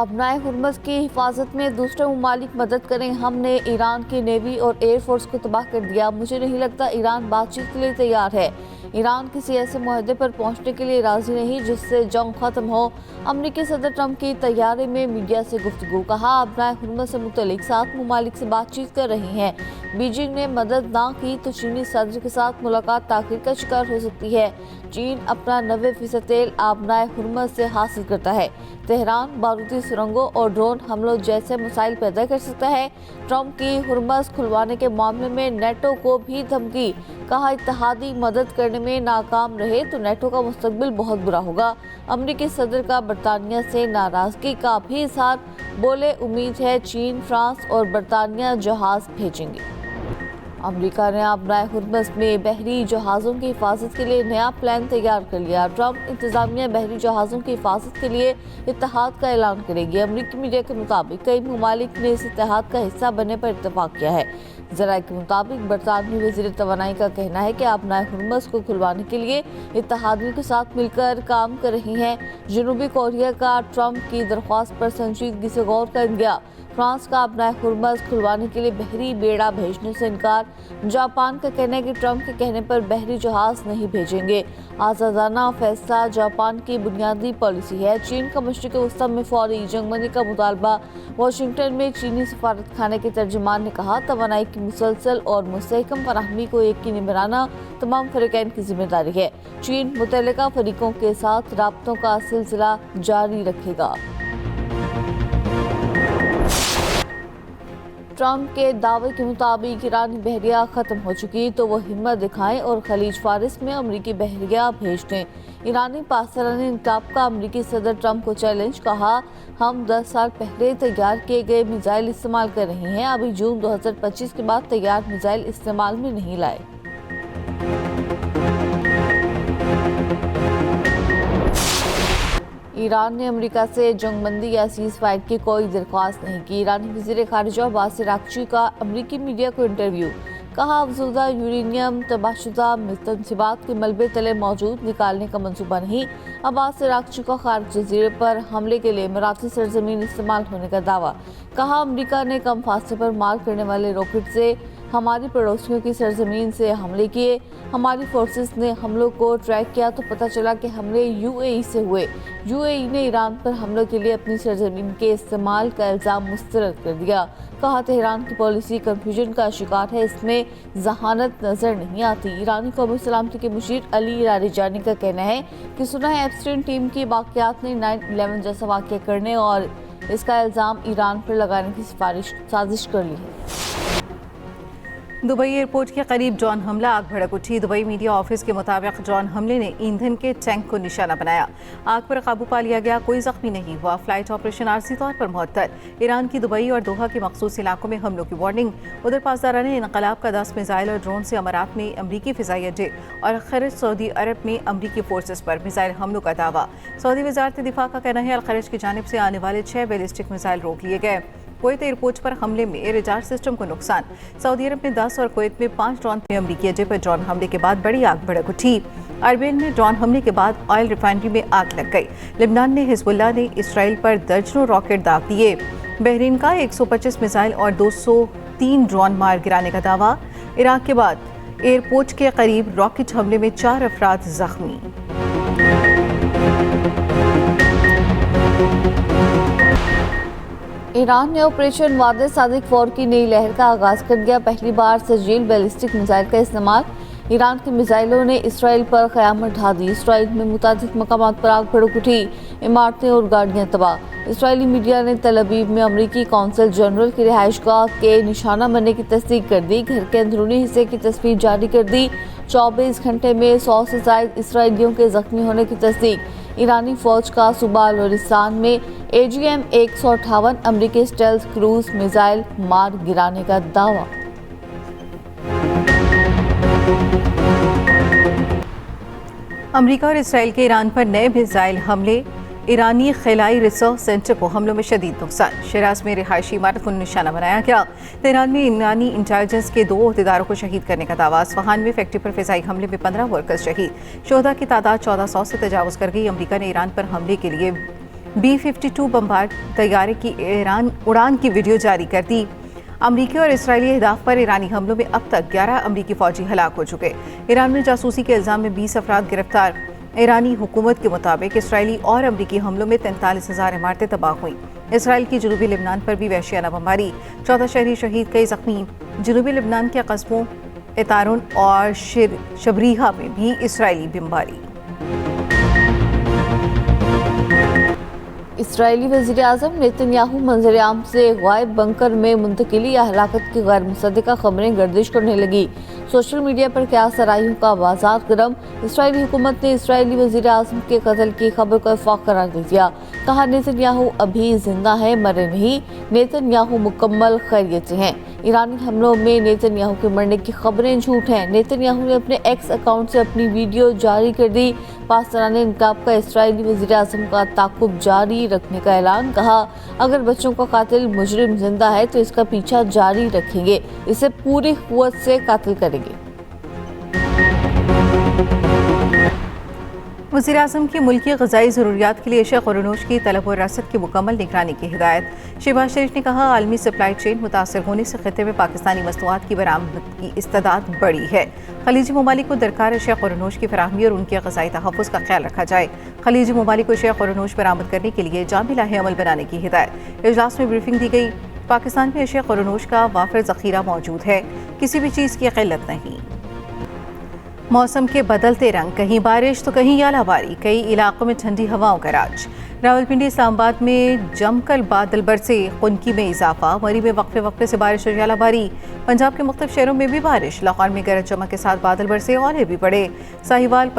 अपनाए हुर्मस की हिफाजत में दूसरे ममालिक मदद करें। हमने ईरान की नेवी और एयरफोर्स को तबाह कर दिया। मुझे नहीं लगता ईरान बातचीत के लिए तैयार है। ईरान किसी ऐसे मुआहदे पर पहुंचने के लिए राजी नहीं जिससे जंग खत्म हो। अमरीकी सदर ट्रंप की तैयारी में मीडिया से गुफ्तगू। कहा, अपनाए हुर्मस से मुतल्लिक 7 ममालिक से बातचीत कर रही हैं। बीजिंग ने मदद ना की तो चीनी सदर के साथ मुलाकात ताख़ीर का शिकार हो सकती है। चीन अपना 90% तेल अपनाए हुर्मस से हासिल करता है। तेहरान बारूदी सुरंगों और ड्रोन हमलों जैसे मसाइल पैदा कर सकता है। ट्रंप की हुर्मस खुलवाने के मामले में नेटो को भी धमकी। कहा, इत्तेहादी मदद करने में नाकाम रहे तो नेटो का मुस्तकबिल बहुत बुरा होगा। अमरीकी सदर का बरतानिया से नाराजगी का भी इजहार। बोले, उम्मीद है चीन, फ्रांस और बरतानिया जहाज भेजेंगे। अमेरिका ने अपनाए हुर्मस में बहरी जहाज़ों की हिफाजत के लिए नया प्लान तैयार कर लिया। ट्रंप इंतजामिया बहरी जहाज़ों की हिफाजत के लिए इत्तेहाद का ऐलान करेगी। अमरीकी मीडिया के मुताबिक कई ममालिक ने इस इत्तेहाद का हिस्सा बनने पर इत्तेफाक किया है। ज़राए के मुताबिक बरतानवी वज़ीर तवानाई का कहना है कि अपनाए हुर्मस को खुलवाने के लिए इत्तेहादियों के साथ मिलकर काम कर रही हैं। जनूबी कोरिया का ट्रंप की दरख्वास्त पर संजीदगी से गौर कर गया। फ्रांस का अपना हुर्मस खुलवाने के लिए बहरी बेड़ा भेजने से इनकार। जापान का कहना है कि ट्रंप के कहने पर बहरी जहाज नहीं भेजेंगे। आज़ादाना फैसला जापान की बुनियादी पॉलिसी है। चीन का मशरिक़ वस्ती में फौरी जंगबंदी का मुतालबा। वाशिंगटन में चीनी सफारत खाने के तर्जुमान ने कहा, तवानाई की मुसलसल और मुस्तहकम फराहमी को यकीनी बनाना तमाम फ़रीक़ैन की जिम्मेदारी है। चीन मुतल्लिका फरीकों के साथ राब्तों का सिलसिला जारी रखेगा। ट्रंप के दावे के मुताबिक ईरानी बहरिया ख़त्म हो चुकी तो वो हिम्मत दिखाएं और खलीज फारिस में अमरीकी बहरिया भेज दें। ईरानी पासरानी इनकलाब का अमरीकी सदर ट्रंप को चैलेंज। कहा, हम 10 साल पहले तैयार किए गए मिसाइल इस्तेमाल कर रहे हैं। अभी जून 2025 के बाद तैयार मिसाइल इस्तेमाल में नहीं लाए। ईरान ने अमेरिका से जंगबंदी या सीज़ फायर की कोई दरख्वास्त नहीं की। ईरानी वज़ीर ख़ारिजा अब्बास अराग़ची का अमरीकी मीडिया को इंटरव्यू। कहा, अफज़ूदा यूरेनियम तबाहशुदा तनसीबात के मलबे तले मौजूद निकालने का मंसूबा नहीं। अब्बास अराग़ची का ख़ारिज जज़ीरे पर हमले के लिए इमाराती सरजमीन इस्तेमाल होने का दावा। कहा, अमेरिका ने कम फासले पर मार करने वाले रॉकेट से हमारी पड़ोसियों की सरजमीन से हमले किए। हमारी फोर्सेस ने हमलों को ट्रैक किया तो पता चला कि हमले यूएई से हुए। यूएई ने ईरान पर हमलों के लिए अपनी सरजमीन के इस्तेमाल का इल्ज़ाम मुस्तरद कर दिया। कहा, तेहरान की पॉलिसी कन्फ्यूजन का शिकार है, इसमें जहानत नज़र नहीं आती। ईरानी कौमी सलामती के मुशीर अली लारिजानी का कहना है कि सुना है एप्स्टीन टीम की बाक़ियात ने 9/11 जैसा वाक़या करने और इसका इल्ज़ाम ईरान पर लगाने की साजिश कर ली है। दुबई एयरपोर्ट के करीब ड्रोन हमला, आग भड़क उठी। दुबई मीडिया ऑफिस के मुताबिक ड्रोन हमले ने ईंधन के टैंक को निशाना बनाया। आग पर काबू पा लिया गया, कोई जख्मी नहीं हुआ। फ्लाइट ऑपरेशन आरजी तौर पर मुअत्तल। ईरान की दुबई और दोहा के मखसूस इलाकों में हमलों की वार्निंग। उधर पासदारान इनकलाब का 10 मिसाइल और ड्रोन से अमारात में अमरीकी फ़िज़ाई अड्डे और खरीज सऊदी अरब में अमरीकी फोर्सेस पर मिसाइल हमलों का दावा। सऊदी वज़ारत दिफा का कहना है अलखरीज की जानिब से आने वाले 6 बैलिस्टिक मिसाइल रोक लिए गए। कुवैत एयरपोर्ट पर हमले में रडार सिस्टम को नुकसान। सऊदी अरब में 10 और कुवैत में 5 ड्रोन में अमरीकी अड्डे पर ड्रोन हमले के बाद बड़ी आग भड़क उठी। अरबेल में ड्रोन हमले के बाद ऑयल रिफाइनरी में आग लग गई। लिबनान ने हिजबुल्लाह ने इसराइल पर दर्जनों रॉकेट दाग दिए। बहरीन का 125 मिसाइल और 203 ड्रोन मार गिराने का दावा। इराक के बाद एयरपोर्ट के करीब रॉकेट हमले में 4 अफराद जख्मी। ईरान ने ऑपरेशन वादे सादिक 4 की नई लहर का आगाज़ कर दिया। पहली बार तस्जील बैलिस्टिक मिसाइल का इस्तेमाल। ईरान के मिसाइलों ने इसराइल पर क़यामत ढा दी। इसराइल में मुतादिद मकामात पर आग भड़क उठी, इमारतें और गाड़ियाँ तबाह। इसराइली मीडिया ने तल अवीव में अमरीकी कौंसल जनरल की रिहाइशगाह के निशाना बनने की तस्दीक कर दी। घर के अंदरूनी हिस्से की तस्वीर जारी कर दी। 24 घंटे में 100 से ज़ायद इसराइलियों के जख्मी होने की तस्दीक। ईरानी फौज का सूबा बलोचिस्तान में AGM 158 अमरीकी स्टेल्थ क्रूज मिसाइल मार गिराने का दावा। अमरीका और इसराइल के ईरान पर नए मिसाइल हमले। ईरानी खिलाई रिसर्च सेंटर को हमलों में शदीद नुकसान। शिराज में रिहायशी इमारत को निशाना बनाया गया। तेहरान में ईरानी इंटेलिजेंस के 2 अहदेदारों को शहीद करने का दावा। अस्फहान में फैक्ट्री पर फिजाई हमले में 15 वर्कर्स शहीद। शोहदा की तादाद 1400 से तजावुज़ कर गई। अमरीका ने ईरान पर हमले के लिए B-52 बमबार तैयारे की ईरान उड़ान की वीडियो जारी कर दी। अमरीकी और इसराइली अहदाफ पर ईरानी हमलों में अब तक 11 अमरीकी फौजी हलाक हो चुके। ईरान में जासूसी के इल्जाम में 20 अफराद गिरफ्तार। ईरानी हुकूमत के मुताबिक इसराइली और अमरीकी हमलों में 43,000 इमारतें तबाह हुई। इसराइल की जनूबी लेबनान पर भी वहशियाना बमबारी, 14 शहरी शहीद, कई जख्मी। जनूबी लेबनान के कस्बों एतारुन और शबरीहा में भी इसराइली बमबारी। इसराइली वज़ीर-ए-आज़म नेतन्याहू मंजर-ए-आम से गायब बंकर में मुंतकिली या हलाकत की गैर मुसद्दिका खबरें गर्दिश करने लगी। सोशल मीडिया पर क़यास आराइयों का बाजार गर्म। इसराइली हुकूमत ने इसराइली वज़ीर-ए-आज़म के कत्ल की खबर को इफ़ाक़ करार दे दिया। कहा नेतन्याहू अभी जिंदा है, मरे नहीं। नेतन्याहू मुकम्मल खैरियत से हैं। ईरानी हमलों में नेतन्याहू के मरने की खबरें झूठ हैं। नेतन्याहू ने अपने एक्स अकाउंट से अपनी वीडियो जारी कर दी। पाकिस्तान इनकाब का इसराइली वज़ीर-ए-आज़म का ताक़ुब जारी रखने का ऐलान। कहा अगर बच्चों का कातिल मुजरिम जिंदा है तो इसका पीछा जारी रखेंगे, इसे पूरी कुव्वत से कातिल करेंगे। वज़ीर-ए-आज़म की मुल्की ग़िज़ाई ज़रूरियात के लिए एशिया ख़ुरनोश की तलब और रसद की मुकम्मल निगरानी की हिदायत। शहबाज शरीफ ने कहा आलमी सप्लाई चेन मुतासर होने से खित्ते में पाकिस्तानी मसनूआत की बरामद की इस्तेदाद बढ़ी है। खलीजी ममालिक को दरकार एशिया ख़ुरनोश की फराहमी और उनके ग़िज़ाई तहफ़्फ़ुज़ का ख्याल रखा जाए। खलीजी ममालिक को एशिया ख़ुरनोश बरामद करने के लिए जामी लाहे अमल बनाने की हिदायत। इजलास में ब्रीफिंग दी गई। पाकिस्तान में एशिया ख़ुरनोश का वाफ़िर ज़ख़ीरा मौजूद है, किसी भी चीज़ की क़िल्लत नहीं। मौसम के बदलते रंग, कहीं बारिश तो कहीं आलाबारी, कई इलाकों में ठंडी हवाओं का राज। रावलपिंडी इस्लामाबाद में जमकर बादल बरसे, खुनकी में इजाफा। मरी में वक्फे वक्फे से बारिश और आलाबारी। पंजाब के मुख्तलिफ शहरों में भी बारिश। लाहौर में गरज चमक के साथ बादल बरसे, ओले भी पड़े। साहिवाल